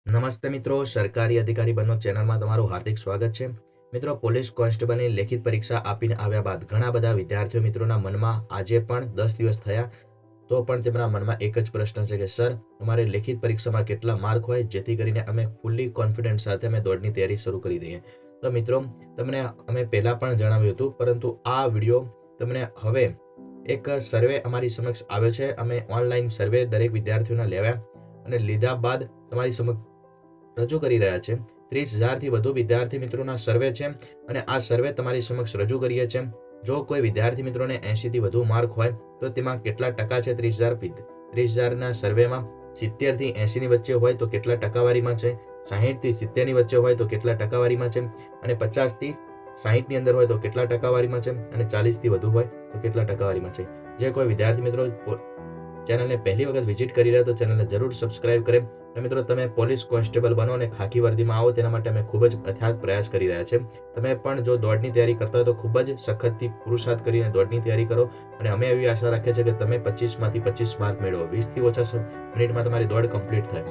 નમસ્તે મિત્રો, સરકારી અધિકારી બનો ચેનલમાં તમારું હાર્દિક સ્વાગત છે। મિત્રો, પોલીસ કોન્સ્ટેબલની લેખિત પરીક્ષા આપીને આવ્યા બાદ ઘણા બધા વિદ્યાર્થીઓ મિત્રોના મનમાં આજે પણ 10 દિવસ થયા તો પણ તેમના મનમાં એક જ પ્રશ્ન છે કે સર, અમારે લેખિત પરીક્ષામાં કેટલા માર્ક હોય જેથી કરીને અમે ફૂલી કોન્ફિડન્સ સાથે અમે દોડની તૈયારી શરૂ કરી દઈએ। તો મિત્રો, તમને અમે પહેલાં પણ જણાવ્યું હતું, પરંતુ આ વિડીયો તમને હવે એક સર્વે અમારી સમક્ષ આવ્યો છે। અમે ઓનલાઈન સર્વે દરેક વિદ્યાર્થીઓના લેવ્યા અને લીધા બાદ તમારી સમક્ષ રજૂ કરી રહ્યા છે। 30,000 થી વધુ વિદ્યાર્થી મિત્રોના સર્વે છે અને આ સર્વે તમારી સમક્ષ રજૂ કરીએ છીએ। જો કોઈ વિદ્યાર્થી મિત્રોને 80 થી વધુ માર્ક હોય તો તેમાં કેટલા ટકા છે? 30,000 ના સર્વેમાં 70 થી 80 ની વચ્ચે હોય તો કેટલા ટકાવારીમાં છે? 60 થી 70 ની વચ્ચે હોય તો કેટલા ટકાવારીમાં છે? અને 50 થી 60 ની અંદર હોય તો કેટલા ટકાવારીમાં છે? અને 40 થી વધુ હોય તો કેટલા ટકાવારીમાં છે? જે કોઈ વિદ્યાર્થી મિત્રો ચેનલને પહેલી વખત વિઝિટ કરી રહ્યા તો ચેનલને જરૂર સબસ્ક્રાઇબ કરે। અને મિત્રો, તમે પોલીસ કોન્સ્ટેબલ બનો અને ખાકી વર્દીમાં આવો તેના માટે અમે ખૂબ જ અથાગ પ્રયાસ કરી રહ્યા છે। તમે પણ જો દોડની તૈયારી કરતા હોય તો ખૂબ જ સખતથી પુરુષાર્થ કરીને દોડની તૈયારી કરો અને અમે એવી આશા રાખીએ છીએ કે તમે 25 માંથી 25 માર્ક મેળવો, 20 થી ઓછા મિનિટમાં તમારી દોડ કમ્પ્લીટ થાય।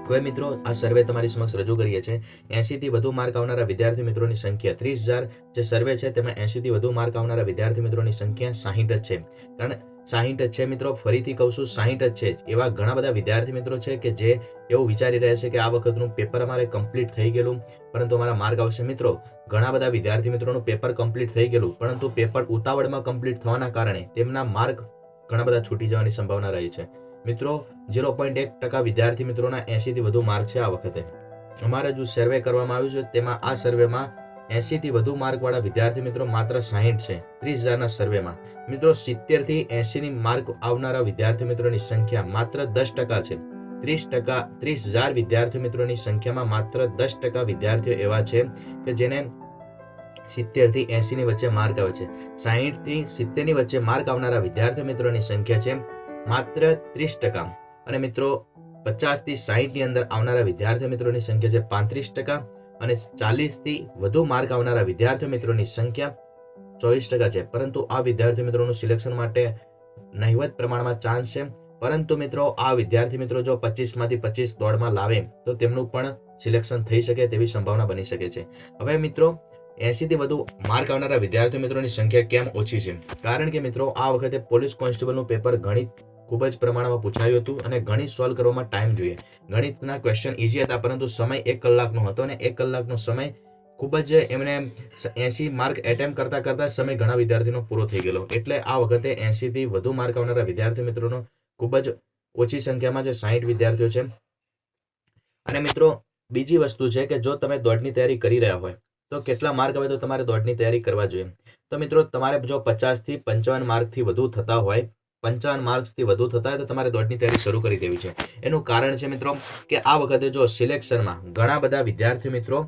હવે મિત્રો, આ સર્વે તમારી સમક્ષ રજૂ કરીએ છીએ। 80 થી વધુ માર્ક આવનારા વિદ્યાર્થી મિત્રોની સંખ્યા 30,000 જે સર્વે છે તેમાં 80 થી વધુ માર્ક આવનારા વિદ્યાર્થી મિત્રોની સંખ્યા 60 જ છે। કારણ 60 જ છે મિત્રો, ફરીથી કહું છું 60 જ છે। એવા ઘણા બધા વિદ્યાર્થી મિત્રો છે કે જે એવું વિચારી રહ્યા છે કે આ વખતનું પેપર અમારે કમ્પ્લીટ થઈ ગયેલું પરંતુ અમારા માર્ક આવશે। મિત્રો, ઘણા બધા વિદ્યાર્થી મિત્રોનું પેપર કમ્પ્લીટ થઈ ગયેલું પરંતુ પેપર ઉતાવળમાં કમ્પ્લીટ થવાના કારણે તેમના માર્ક ઘણા બધા છૂટી જવાની સંભાવના રહી છે। મિત્રો, 0.1% વિદ્યાર્થી મિત્રોના 80 થી વધુ માર્ક છે। આ વખતે અમારે જો સર્વે કરવામાં આવ્યું છે તેમાં આ સર્વેમાં 80 થી વધુ માર્કવાળા વિદ્યાર્થી મિત્રો માત્ર 60 છે 30,000ના સર્વેમાં। મિત્રો, 70 થી 80 ની માર્ક આવનારા વિદ્યાર્થી મિત્રોની સંખ્યા માત્ર 10% છે। 30,000 વિદ્યાર્થી મિત્રોની સંખ્યામાં માત્ર 10% વિદ્યાર્થીઓ એવા છે કે જેને 70 થી 80 ની વચ્ચે માર્ક આવે છે। 60 થી 70 ની વચ્ચે માર્ક આવનારા વિદ્યાર્થી મિત્રોની સંખ્યા છે માત્ર 30%। અને મિત્રો, 50 થી 60 ની અંદર આવનારા વિદ્યાર્થી મિત્રોની સંખ્યા છે 35% અને 40 થી વધુ માર્ક આવનારા વિદ્યાર્થી મિત્રોની સંખ્યા 24% છે। પરંતુ આ વિદ્યાર્થી મિત્રોનું સિલેક્શન માટે નહિવત પ્રમાણમાં ચાન્સ છે। પરંતુ મિત્રો, આ વિદ્યાર્થી મિત્રો જો 25 માંથી 25 દોડમાં લાવે તો તેમનું પણ સિલેક્શન થઈ શકે તેવી સંભાવના બની શકે છે। હવે મિત્રો, 80 થી વધુ માર્ક આવનારા વિદ્યાર્થી મિત્રોની સંખ્યા કેમ ઓછી છે? કારણ કે મિત્રો, આ વખતે પોલીસ કોન્સ્ટેબલનું પેપર ગણિત ખૂબ જ પ્રમાણમાં પૂછાયું હતું અને ગણિત સોલ્વ કરવામાં ટાઈમ જોઈએ। ગણિતના ક્વેશ્ચન ઇઝી હતા પરંતુ સમય 1 કલાકનો હતો અને 1 કલાકનો સમય ખૂબ જ એમને 80 માર્ક એટેમ્પ કરતા સમય ઘણા વિદ્યાર્થીનો પૂરો થઈ ગયેલો। એટલે આ વખતે 80 થી વધુ માર્ક આવનારા વિદ્યાર્થી મિત્રોનો ખૂબ જ ઓછી સંખ્યામાં છે, 60 વિદ્યાર્થીઓ છે। અને મિત્રો, બીજી વસ્તુ છે કે જો તમે દોડની તૈયારી કરી રહ્યા હોય તો કેટલા માર્ક આવે તો તમારે દોડની તૈયારી કરવા જોઈએ? તો મિત્રો, તમારે જો 50 થી 55 માર્કથી વધુ થતા હોય 55 માર્ક્સથી વધુ થતા હોય તો તમારે દોડની તૈયારી શરૂ કરી દેવી છે। એનું કારણ છે મિત્રો કે આ વખતે જો સિલેક્શનમાં ઘણા બધા વિદ્યાર્થી મિત્રો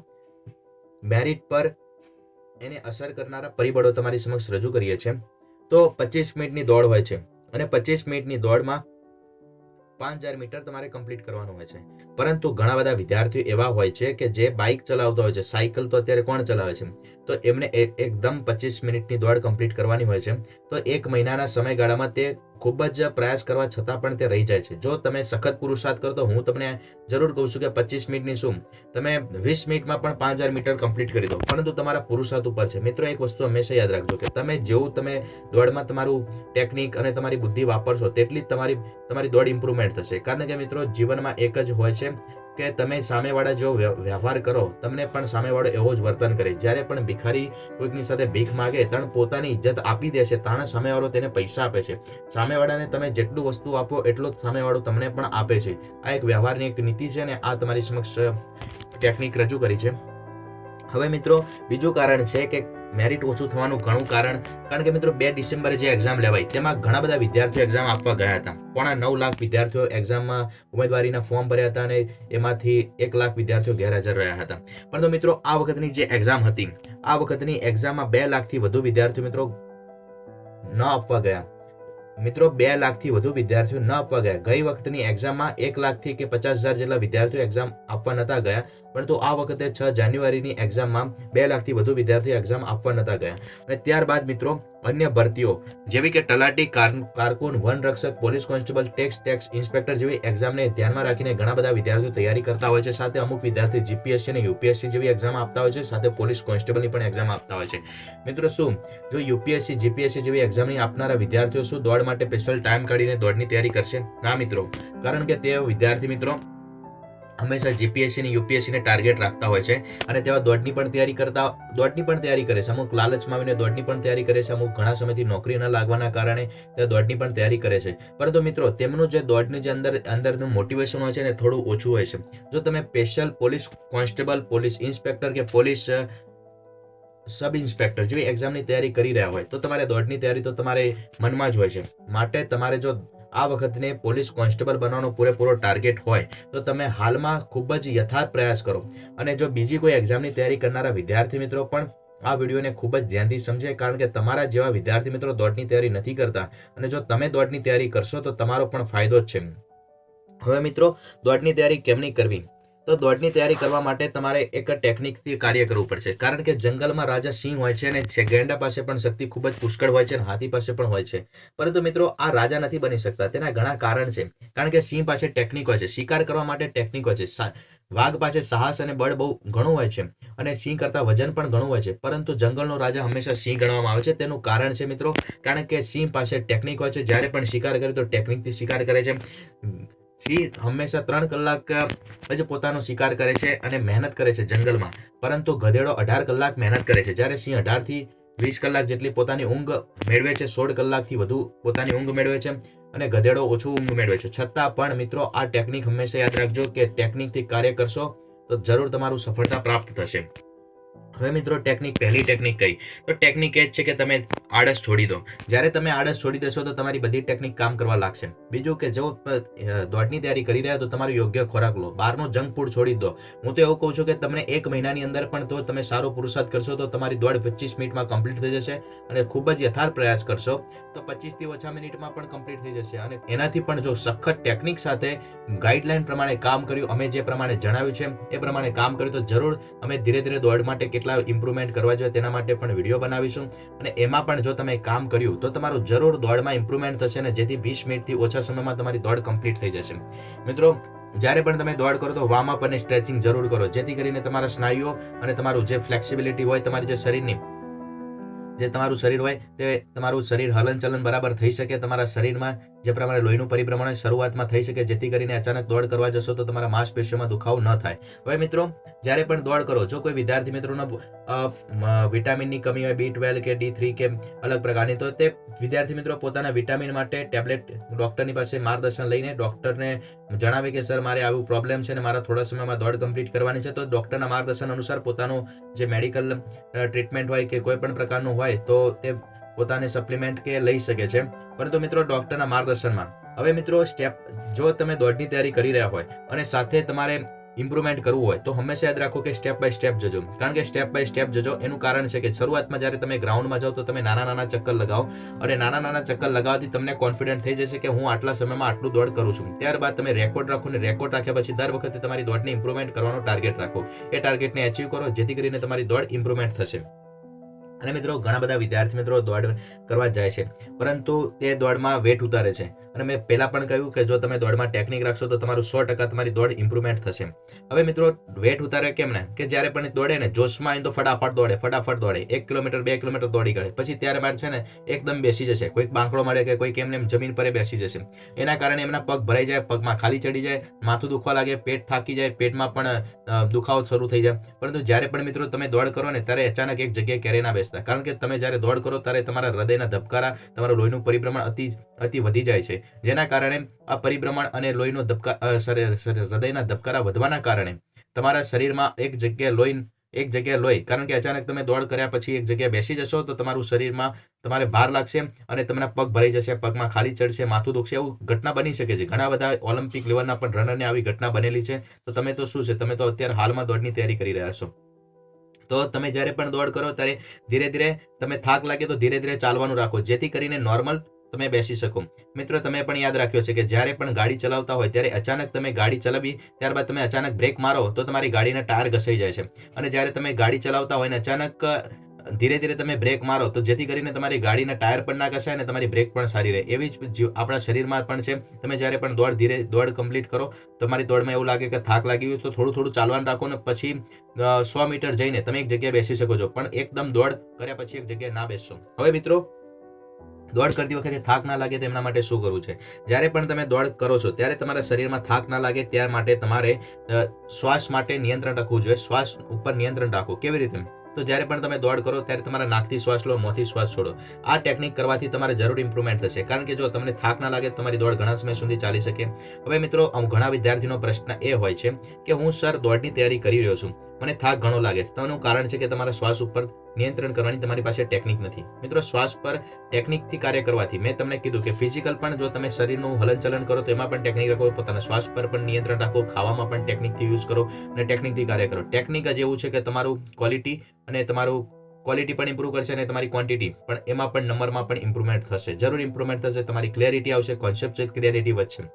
મેરિટ પર એને અસર કરનારા પરિબળો તમારી સમક્ષ રજૂ કરીએ છીએ। તો 25 મિનિટની દોડ હોય છે અને 25 મિનિટની દોડમાં 5000 મીટર તમારે કમ્પ્લીટ કરવાનું હોય છે। પરંતુ ઘણા બધા વિદ્યાર્થીઓ એવા હોય છે કે જે બાઇક ચલાવતા હોય છે, સાયકલ તો અત્યારે કોણ ચલાવે છે, તો એમને એકદમ 25 મિનિટની દોડ કમ્પ્લીટ કરવાની હોય છે। તો 1 મહિનાના સમયગાળામાં તે ખૂબ જ પ્રયાસ કરવા છતાં પણ તે રહી જાય છે। જો તમે સખત પુરુષાર્થ કરો તો હું તમને જરૂર કહું છું કે 25 મિનિટની શું તમે 20 મિનિટમાં પણ 5000 મીટર કમ્પ્લીટ કરી દો, પરંતુ તમારા પુરુષાર્થ ઉપર છે। મિત્રો, એક વસ્તુ હંમેશા યાદ રાખજો કે તમે જેવું તમે દોડમાં તમારું ટેકનિક અને તમારી બુદ્ધિ વાપરશો તેટલી જ તમારી દોડ ઇમ્પ્રુવમેન્ટ થશે। કારણ કે મિત્રો, જીવનમાં એક જ હોય છે કે તમે સામેવાળા જેવો વ્યવહાર કરો તમને પણ સામેવાળો એવો જ વર્તન કરે। જ્યારે પણ ભિખારી કોઈકની સાથે ભીખ માગે તણ પોતાની ઇજ્જત આપી દે છે તાણે સામેવાળો તેને પૈસા આપે છે। સામેવાળાને તમે જેટલું વસ્તુ આપો એટલું જ સામેવાળો તમને પણ આપે છે। આ એક વ્યવહારની એક નીતિ છે અને આ તમારી સમક્ષ ટેકનિક રજૂ કરી છે। હવે મિત્રો, બીજું કારણ છે કે મેરિટ ઓછું થવાનું ઘણું કારણ કે મિત્રો 2 ડિસેમ્બરે જે એક્ઝામ લેવાય તેમાં ઘણા બધા વિદ્યાર્થીઓ એક્ઝામ આપવા ગયા હતા। 9.5 લાખ વિદ્યાર્થીઓ એક્ઝામમાં ઉમેદવારીના ફોર્મ ભર્યા હતા અને એમાંથી 1 લાખ વિદ્યાર્થીઓ ગેરહાજર રહ્યા હતા। પરંતુ મિત્રો, આ વખતની જે એક્ઝામ હતી આ વખતની એક્ઝામમાં 2 લાખથી વધુ વિદ્યાર્થીઓ મિત્રો ન આપવા ગયા। મિત્રો, 2 લાખથી વધુ વિદ્યાર્થીઓ ન આપવા ગયા। ગઈ વખતની એક્ઝામમાં 1 લાખથી કે 50,000 જેટલા વિદ્યાર્થીઓ એક્ઝામ આપવા નતા ગયા, પરંતુ આ વખતે 6 જાન્યુઆરીની એક્ઝામમાં 2 લાખથી વધુ વિદ્યાર્થીઓ એક્ઝામ આપવા નતા ગયા। અને ત્યારબાદ મિત્રો અન્ય ભરતીઓ જેવી કે તલાટી, કારકુન, વન રક્ષક, પોલીસ કોન્સ્ટેબલ, ટેક્સ ઇન્સ્પેક્ટર જેવી એક્ઝામને ધ્યાનમાં રાખીને ઘણા બધા વિદ્યાર્થીઓ તૈયારી કરતા હોય છે. સાથે અમુક વિદ્યાર્થી જીપીએસસી અને યુપીએસસી જેવી એક્ઝામ આપતા હોય છે, સાથે પોલીસ કોન્સ્ટેબલની પણ એક્ઝામ આપતા હોય છે. મિત્રો શું જો યુપીએસસી જીપીએસસી જેવી એક્ઝામની આપનારા વિદ્યાર્થીઓ શું દોડ માટે સ્પેશિયલ ટાઈમ કાઢીને દોડની તૈયારી કરશે? ના મિત્રો, કારણ કે તે વિદ્યાર્થી મિત્રો હંમેશા જીપીએસસી અને યુપીએસસીને ટાર્ગેટ રાખતા હોય છે અને તેવા દોડની પણ તૈયારી કરે છે. અમુક લાલચમાં આવીને દોડની પણ તૈયારી કરે છે. અમુક ઘણા સમયથી નોકરી ન લાગવાના કારણે તે દોડની પણ તૈયારી કરે છે. પરંતુ મિત્રો તેમનું જે દોડની જે અંદરનું મોટિવેશન હોય છે ને થોડું ઓછું હોય છે. જો તમે special police constable, police inspector કે પોલીસ સબ ઇન્સ્પેક્ટર જેવી એક્ઝામની તૈયારી કરી રહ્યા હોય તો તમારે દોડની તૈયારી તો તમારે મનમાં જ હોય છે. માટે તમારે જો આ વખતને પોલીસ કોન્સ્ટેબલ બનવાનો પૂરેપૂરો ટાર્ગેટ હોય તો તમે હાલમાં ખૂબ જ યથાર્થ પ્રયાસ કરો. અને જો બીજી કોઈ એક્ઝામની તૈયારી કરનારા વિદ્યાર્થી મિત્રો પણ આ વિડીયોને ખૂબ જ ધ્યાનથી સમજે, કારણ કે તમારા જેવા વિદ્યાર્થી મિત્રો દોડની તૈયારી નથી કરતા અને જો તમે દોડની તૈયારી કરશો તો તમારો પણ ફાયદો જ છે. હવે મિત્રો દોડની તૈયારી કેમ નહીં કરવી? તો દોડની તૈયારી કરવા માટે તમારે એક ટેકનિકથી કાર્ય કરવું પડશે. કારણ કે જંગલમાં રાજા સિંહ હોય છે અને ગેંડા પાસે પણ શક્તિ ખૂબ જ પુષ્કળ હોય છે અને હાથી પાસે પણ હોય છે. પરંતુ મિત્રો આ રાજા નથી બની શકતા. તેના ઘણા કારણ છે. કારણ કે સિંહ પાસે ટેકનિક હોય છે, શિકાર કરવા માટે ટેકનિક હોય છે. વાઘ પાસે સાહસ અને બળ બહુ ઘણું હોય છે અને સિંહ કરતા વજન પણ ઘણું હોય છે. પરંતુ જંગલનો રાજા હંમેશા સિંહ ગણવામાં આવે છે. તેનું કારણ છે મિત્રો, કારણ કે સિંહ પાસે ટેકનિક હોય છે. જ્યારે પણ શિકાર કરે તો ટેકનિકથી શિકાર કરે છે. સિંહ હંમેશા 3 કલાક જ પોતાનો શિકાર કરે છે અને મહેનત કરે છે જંગલમાં. પરંતુ ગધેડો 18 કલાક મહેનત કરે છે. જ્યારે સિંહ 18 થી 20 કલાક જેટલી પોતાની ઊંઘ મેળવે છે, 16 કલાકથી વધુ પોતાની ઊંઘ મેળવે છે અને ગધેડો ઓછું ઊંઘ મેળવે છે. છતાં પણ મિત્રો આ ટેકનિક હંમેશા યાદ રાખજો કે ટેકનિકથી કાર્ય કરશો તો જરૂર તમારું સફળતા પ્રાપ્ત થશે. હવે મિત્રો પહેલી ટેકનિક કઈ? તો ટેકનિક એ જ છે કે તમે આળસ છોડી દો. જ્યારે તમે આળસ છોડી દેશો તો તમારી બધી ટેકનિક કામ કરવા લાગશે. બીજું કે જો દોડની તૈયારી કરી રહ્યા તો તમારો યોગ્ય ખોરાક લો, બહારનો જંક ફૂડ છોડી દો. હું તો એવું કહું છું કે તમને 1 મહિનાની અંદર પણ તો તમે સારો પુરુષાર્થ કરશો તો તમારી દોડ 25 મિનિટમાં કમ્પ્લીટ થઈ જશે અને ખૂબ જ યથાર્થ પ્રયાસ કરશો તો 25 થી ઓછા મિનિટમાં પણ કમ્પ્લીટ થઈ જશે. અને એનાથી પણ જો સખત ટેકનિક સાથે ગાઈડલાઈન પ્રમાણે કામ કર્યું, અમે જે પ્રમાણે જણાવ્યું છે એ પ્રમાણે કામ કર્યું તો જરૂર અમે ધીરે ધીરે દોડ માટે કેટલા ઇમ્પ્રુવમેન્ટ કરવા જોઈએ તેના માટે પણ વિડીયો બનાવીશું. અને એમાં પણ જો તમે કામ કર્યું તો તમારું જરૂર દોડમાં ઇમ્પ્રુવમેન્ટ થશે અને જેથી 20 મિનિટથી ઓછા સમયમાં તમારી દોડ કમ્પ્લીટ થઈ જશે. મિત્રો જ્યારે પણ તમે દોડ કરો તો વાર્મ અપ અને સ્ટ્રેચિંગ જરૂર કરો, જેથી કરીને તમારા સ્નાયુઓ અને તમારું જે ફ્લેક્સિબિલિટી હોય, તમારી જે શરીરની જે તમારું શરીર હોય તે તમારું શરીર હલનચલન બરાબર થઈ શકે. તમારા શરીરમાં જે પ્રમાણે લોહીનું પરિભ્રમણ શરૂઆતમાં થઈ શકે, જેથી કરીને અચાનક દોડ કરવા જશો તો તમારા માંસપેશીઓમાં દુખાવો ન થાય. હવે મિત્રો જ્યારે પણ દોડ કરો, જો કોઈ વિદ્યાર્થી મિત્રોનો વિટામિનની કમી હોય, B12 કે D3 કે અલગ પ્રકારની, તો તે વિદ્યાર્થી મિત્રો પોતાના વિટામિન માટે ટેબ્લેટ ડોક્ટરની પાસે માર્ગદર્શન લઈને ડોક્ટરને જણાવે કે સર મારે આવું પ્રોબ્લેમ છે અને મારા થોડા સમયમાં દોડ કમ્પ્લીટ કરવાની છે. તો ડોક્ટરના માર્ગદર્શન અનુસાર પોતાનું જે મેડિકલ ટ્રીટમેન્ટ હોય કે કોઈ પણ પ્રકારનું હોય તો તે પોતાને સપ્લિમેન્ટ કે લઈ શકે છે, પરંતુ મિત્રો ડોક્ટરના માર્ગદર્શનમાં. હવે મિત્રો જો તમે દોડની તૈયારી કરી રહ્યા હોય અને સાથે તમારે ઇમ્પ્રુવમેન્ટ કરવું હોય તો હંમેશા યાદ રાખો કે સ્ટેપ બાય સ્ટેપ જજો. કારણ કે સ્ટેપ બાય સ્ટેપ જજો એનું કારણ છે કે શરૂઆતમાં જ્યારે તમે ગ્રાઉન્ડમાં જાઓ તો તમે નાના ચક્કર લગાવો અને નાના ચક્કર લગાવવાથી તમને કોન્ફિડન્ટ થઈ જશે કે હું આટલા સમયમાં આટલું દોડ કરું છું. ત્યારબાદ તમે રેકોર્ડ રાખો અને રેકોર્ડ રાખ્યા પછી દર વખતે તમારી દોડને ઇમ્પ્રુવમેન્ટ કરવાનો ટાર્ગેટ રાખો. એ ટાર્ગેટને અચીવ કરો જેથી કરીને તમારી દોડ ઇમ્પ્રુવમેન્ટ થશે. અને મિત્રો ઘણા બધા વિદ્યાર્થી મિત્રો દોડ કરવા જાય છે પરંતુ તે દોડમાં વેટ ઉતારે છે. અને મેં પહેલા પણ કહ્યું કે જો તમે દોડમાં ટેકનિક રાખશો તો તમારું 100% તમારી દોડ ઇમ્પ્રુવમેન્ટ થશે. હવે મિત્રો વેટ ઉતારે કેમ ને કે જ્યારે પણ દોડે ને જોશમાં આવીને તો ફટાફટ દોડે 1 કિલોમીટર 2 કિલોમીટર દોડી કાઢે, પછી ત્યારબાદ છે ને એકદમ બેસી જશે. કોઈક બાંકડો મળે કે કોઈક એમને જમીન પર બેસી જશે. એના કારણે એમના પગ ભરાઈ જાય, પગમાં ખાલી ચડી જાય, માથું દુખવા લાગે, પેટ થાકી જાય, પેટમાં પણ દુખાવો શરૂ થઈ જાય. પરંતુ જ્યારે પણ મિત્રો તમે દોડ કરો ને ત્યારે અચાનક એક જગ્યાએ ક્યારેય ના બેસતા. કારણ કે તમે જ્યારે દોડ કરો ત્યારે તમારા હૃદયના ધબકારા, તમારું લોહીનું પરિભ્રમણ અતિ વધી જાય છે, જેના કારણે આ પરિભ્રમણ અને લોહીનો હૃદયના ધબકારા વધવાના કારણે તમારા શરીરમાં એક જગ્યાએ લોહી, કારણ કે અચાનક તમે દોડ કર્યા પછી એક જગ્યાએ બેસી જશો તો તમારું શરીરમાં તમારે ભાર લાગશે અને તમને પગ ભરાઈ જશે, પગમાં ખાલી ચડશે, માથું દુખશે. એવું ઘટના બની શકે છે. ઘણા બધા ઓલિમ્પિક લેવલના પણ રનરને આવી ઘટના બનેલી છે. તો તમે તો શું છે, તમે તો અત્યારે હાલમાં દોડની તૈયારી કરી રહ્યા છો. તો તમે જ્યારે પણ દોડ કરો ત્યારે ધીરે ધીરે તમે થાક લાગે તો ધીરે ધીરે ચાલવાનું રાખો, જેથી કરીને નોર્મલ તમે બેસી શકો. મિત્રો તમે પણ યાદ રાખ્યો છે કે જ્યારે પણ ગાડી ચલાવતા હોય ત્યારે અચાનક તમે ગાડી ચલાવી ત્યારબાદ તમે અચાનક બ્રેક મારો તો તમારી ગાડીના ટાયર ઘસાઈ જાય છે. અને જ્યારે તમે ગાડી ચલાવતા હોય ને અચાનક ધીરે ધીરે તમે બ્રેક મારો તો જેથી કરીને તમારી ગાડીના ટાયર પણ ના ઘસાય અને તમારી બ્રેક પણ સારી રહે. એવી જ આપણા શરીરમાં પણ છે. તમે જ્યારે પણ દોડ કમ્પ્લીટ કરો, તમારી દોડમાં એવું લાગે કે થાક લાગી ગયો તો થોડું થોડું ચાલવાનું રાખો ને પછી 100 મીટર જઈને તમે એક જગ્યાએ બેસી શકો છો, પણ એકદમ દોડ કર્યા પછી એક જગ્યાએ ના બેસશો. હવે મિત્રો, દોડ કરતી વખતે થાક ના લાગે તેમના માટે શું કરવું છે? જ્યારે પણ તમે દોડ કરો છો ત્યારે તમારા શરીરમાં થાક ના લાગે ત્યાર માટે તમારે શ્વાસ માટે નિયંત્રણ રાખવું જોઈએ. શ્વાસ ઉપર નિયંત્રણ રાખો. કેવી રીતે? તો જ્યારે પણ તમે દોડ કરો ત્યારે તમારા નાકથી શ્વાસ લો, મોંથી શ્વાસ છોડો. આ ટેકનિક કરવાથી તમારે જરૂર ઇમ્પ્રુવમેન્ટ થશે, કારણ કે જો તમને થાક ના લાગે તમારી દોડ ઘણા સમય સુધી ચાલી શકે. હવે મિત્રો, ઘણા વિદ્યાર્થીનો પ્રશ્ન એ હોય છે કે હું સર દોડની તૈયારી કરી રહ્યો છું, મને થાક ઘણો લાગે છે. તેનું કારણ છે કે તમારા શ્વાસ ઉપર નિયંત્રણ કરવાની તમારી પાસે ટેકનિક નથી. મિત્રો, શ્વાસ પર ટેકનિકથી કાર્ય કરવાથી, મેં તમને કીધું કે ફિઝિકલ પણ જો તમે શરીરનું હલનચલન કરો તો એમાં પણ ટેકનિક રાખો, પોતાના શ્વાસ પર પણ નિયંત્રણ રાખો, ખાવામાં પણ ટેકનિકથી યુઝ કરો અને ટેકનિકથી કાર્ય કરો. ટેકનિક જ એવું છે કે તમારું ક્વોલિટી પણ ઇમ્પ્રૂવ કરશે અને તમારી ક્વોન્ટિટી પણ, એમાં પણ નંબરમાં પણ ઇમ્પ્રુવમેન્ટ થશે. જરૂર ઇમ્પ્રુવમેન્ટ થશે, તમારી ક્લેરિટી આવશે, કોન્સેપ્ચ્યુઅલ ક્લેરિટી વધશે.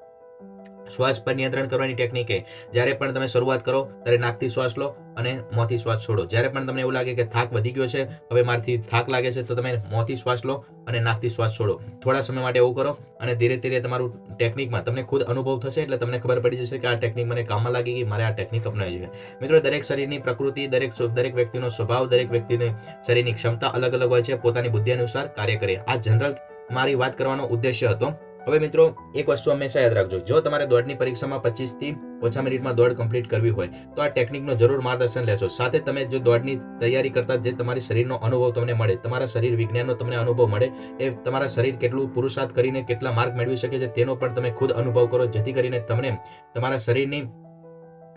શ્વાસ પર નિયંત્રણ કરવાની ટેકનિક એ જ્યારે પણ તમે શરૂઆત કરો ત્યારે નાકથી શ્વાસ લો અને મોંથી શ્વાસ છોડો. જ્યારે પણ તમને એવું લાગે કે થાક વધી ગયો છે, હવે મારથી થાક લાગે છે, તો તમે મોંથી શ્વાસ લો અને નાકથી શ્વાસ છોડો. થોડા સમય માટે એવું કરો અને ધીરે ધીરે તમારું ટેકનિકમાં તમને ખુદ અનુભવ થશે, એટલે તમને ખબર પડી જશે કે આ ટેકનિક મને કામમાં લાગી ગઈ, મારે આ ટેકનિક અપનાવવી જોઈએ. મિત્રો, દરેક શરીરની પ્રકૃતિ, દરેક વ્યક્તિનો સ્વભાવ, દરેક વ્યક્તિની શરીરની ક્ષમતા અલગ અલગ હોય છે, પોતાની બુદ્ધિ અનુસાર કાર્ય કરે. આ જનરલ મારી વાત કરવાનો ઉદ્દેશ્ય હતો. હવે મિત્રો, એક વસ્તુ હંમેશા યાદ રાખજો, જો તમારે દોડની પરીક્ષામાં 25 થી ઓછા મિનિટમાં દોડ કમ્પ્લીટ કરવી હોય તો આ ટેકનિકનો જરૂર માર્ગદર્શન લેશો. સાથે તમે જો દોડની તૈયારી કરતા જે તમારી શરીરનો અનુભવ તમને મળે, તમારા શરીર વિજ્ઞાનનો તમને અનુભવ મળે, એ તમારા શરીર કેટલું પુરુષાર્થ કરીને કેટલા માર્ક મેળવી શકે છે તેનો પણ તમે ખુદ અનુભવ કરો, જેથી કરીને તમને તમારા શરીરની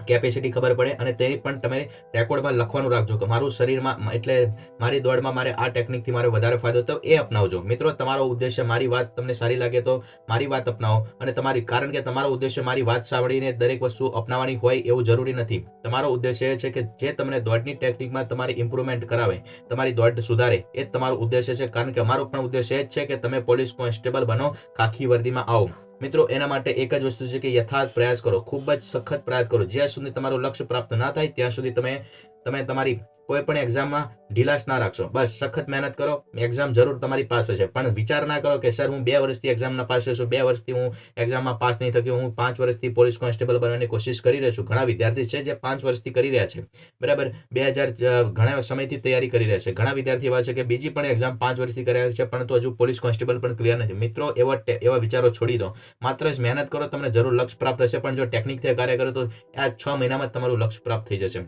કેપેસિટી ખબર પડે અને તેની પણ તમે રેકોર્ડમાં લખવાનું રાખજો કે મારું શરીરમાં, એટલે મારી દોડમાં મારે આ ટેકનિકથી મારે વધારે ફાયદો થયો, એ અપનાવજો. મિત્રો, તમારો ઉદ્દેશ્ય મારી વાત તમને સારી લાગે તો મારી વાત અપનાવો, અને કારણ કે તમારો ઉદ્દેશ્ય મારી વાત સાંભળીને દરેક વસ્તુ અપનાવવાની હોય એવું જરૂરી નથી. તમારો ઉદ્દેશ્ય એ છે કે જે તમને દોડની ટેકનિકમાં તમારી ઇમ્પ્રુવમેન્ટ કરાવે, તમારી દોડ સુધારે, એ જ તમારો ઉદ્દેશ્ય છે. કારણ કે અમારો પણ ઉદ્દેશ્ય એ જ છે કે તમે પોલીસ કોન્સ્ટેબલ બનો, ખાખી વર્દીમાં આવો. મિત્રો, એના માટે એક જ વસ્તુ છે કે યથાર્થ પ્રયાસ કરો, ખૂબ જ સખત પ્રયાસ કરો. જ્યાં સુધી તમારું લક્ષ્ય પ્રાપ્ત ના થાય ત્યાં સુધી તમે તમારી કોઈ પણ એક્ઝામમાં ઢીલાશ ના રાખશો. બસ સખત મહેનત કરો. એક્ઝામ જરૂર તમારી પાસે છે, પણ વિચાર ના કરો કે સર હું 2 વર્ષથી એક્ઝામ ના પાસ થયો છું, 2 વર્ષથી હું એક્ઝામમાં પાસ નહીં થયો, હું 5 વર્ષથી પોલીસ કોન્સ્ટેબલ બનવાની કોશિશ કરી રહ્યો છું. ઘણા વિદ્યાર્થી છે જે 5 વર્ષથી કરી રહ્યા છે, બરાબર, 2000 ઘણા સમયથી તૈયારી કરી રહ્યા છે. ઘણા વિદ્યાર્થી એવા છે કે બીજી પણ એક્ઝામ 5 વર્ષથી કરી રહ્યા છે, પરંતુ હજુ પોલીસ કોન્સ્ટેબલ પણ ક્લિયર નથી. મિત્રો, એવા વિચારો છોડી દો. માત્ર મહેનત કરો, તમને જરૂર લક્ષ્ય પ્રાપ્ત થશે. પણ જો ટેકનિકથી કાર્ય કરો તો આ 6 મહિનામાં તમારું લક્ષ્ય પ્રાપ્ત થઈ જશે.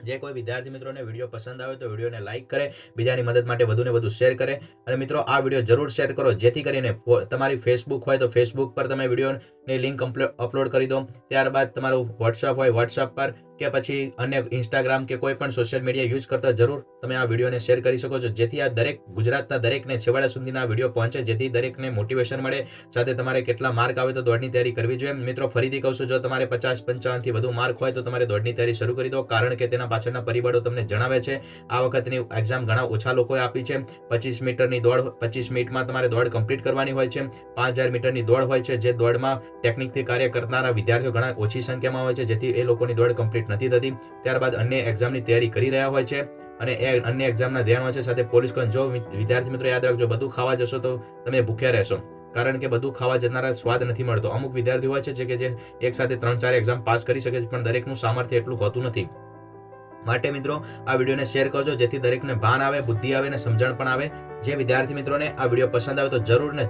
જે કોઈ વિદ્યાર્થી મિત્રોને વિડીયો પસંદ આવે તો વિડીયોને લાઇક કરે, બીજાની મદદ માટે વધુને વધુ શેર કરે. અને મિત્રો, આ વિડીયો જરૂર શેર કરો, જેથી કરીને તમારી ફેસબુક હોય તો ફેસબુક પર તમે વિડીયોની લિંક અપલોડ કરી દો. ત્યારબાદ તમારું વોટ્સઅપ હોય, વોટ્સઅપ પર કે પછી અન્ય ઇન્સ્ટાગ્રામ કે કોઈ પણ સોશિયલ મીડિયા યુઝ કરતા જરૂર તમે આ વિડીયોને શેર કરી શકો છો, જેથી આ ગુજરાતના દરેકને છેવાડા સુધીના વિડીયો પહોંચે, જેથી દરેકને મોટિવેશન મળે. સાથે તમારે કેટલા માર્ક આવે તો દોડની તૈયારી કરવી જોઈએ. મિત્રો, ફરીથી કહું છું, જો તમારે 50-55 થી વધુ માર્ક હોય તો તમારે દોડની તૈયારી શરૂ કરી દો, કારણ કે તેના પાછળના પરિબળો તમને જણાવે છે. આ વખતની એક્ઝામ ઘણા ઓછા લોકોએ આપી છે. 25 મીટરની દોડ, 25 મિનિટમાં તમારે દોડ કમ્પ્લીટ કરવાની હોય છે. 5000 મીટરની દોડ હોય છે, જે દોડમાં ટેકનિકથી કાર્ય કરનારા વિદ્યાર્થીઓ ઘણા ઓછી સંખ્યામાં હોય છે, જેથી એ લોકોની દોડ કમ્પ્લીટ નથી થતી. ત્યારબાદ અન્ય એક્ઝામની તૈયારી કરી રહ્યા હોય છે અને એ અન્ય એક્ઝામના ધ્યાન હોય છે. સાથે પોલીસ જો વિદ્યાર્થી મિત્રો યાદ રાખજો, બધું ખાવા જશો તો તમે ભૂખ્યા રહેશો, કારણ કે બધું ખાવા જનારા સ્વાદ નથી મળતો. અમુક વિદ્યાર્થીઓ હોય છે કે જે એક સાથે 3-4 એક્ઝામ પાસ કરી શકે છે, પણ દરેકનું સામર્થ્ય એટલું હોતું નથી. માટે મિત્રો, આ વિડીયોને શેર કરજો, જેથી દરેકને ભાન આવે, બુદ્ધિ આવે અને સમજણ પણ આવે. જે વિદ્યાર્થી મિત્રોને આ વિડીયો પસંદ આવે તો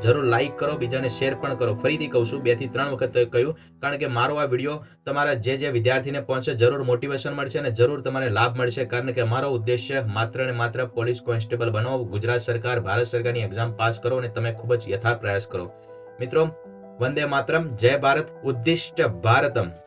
જરૂર લાઇક કરો, બીજાને શેર પણ કરો. ફરીથી કહું છું, 2 થી 3 વખત કહ્યું, કારણ કે મારો આ વિડીયો તમારા જે વિદ્યાર્થીને પહોંચે, જરૂર મોટિવેશન મળશે અને જરૂર તમને લાભ મળશે. કારણ કે મારો ઉદ્દેશ્ય માત્ર ને માત્ર પોલીસ કોન્સ્ટેબલ બનો, ગુજરાત સરકાર, ભારત સરકારની એક્ઝામ પાસ કરો અને તમે ખૂબ જ યથાર્થ પ્રયાસ કરો. મિત્રો, વંદે માતરમ, જય ભારત, ઉદ્દિષ્ટ ભારતમ.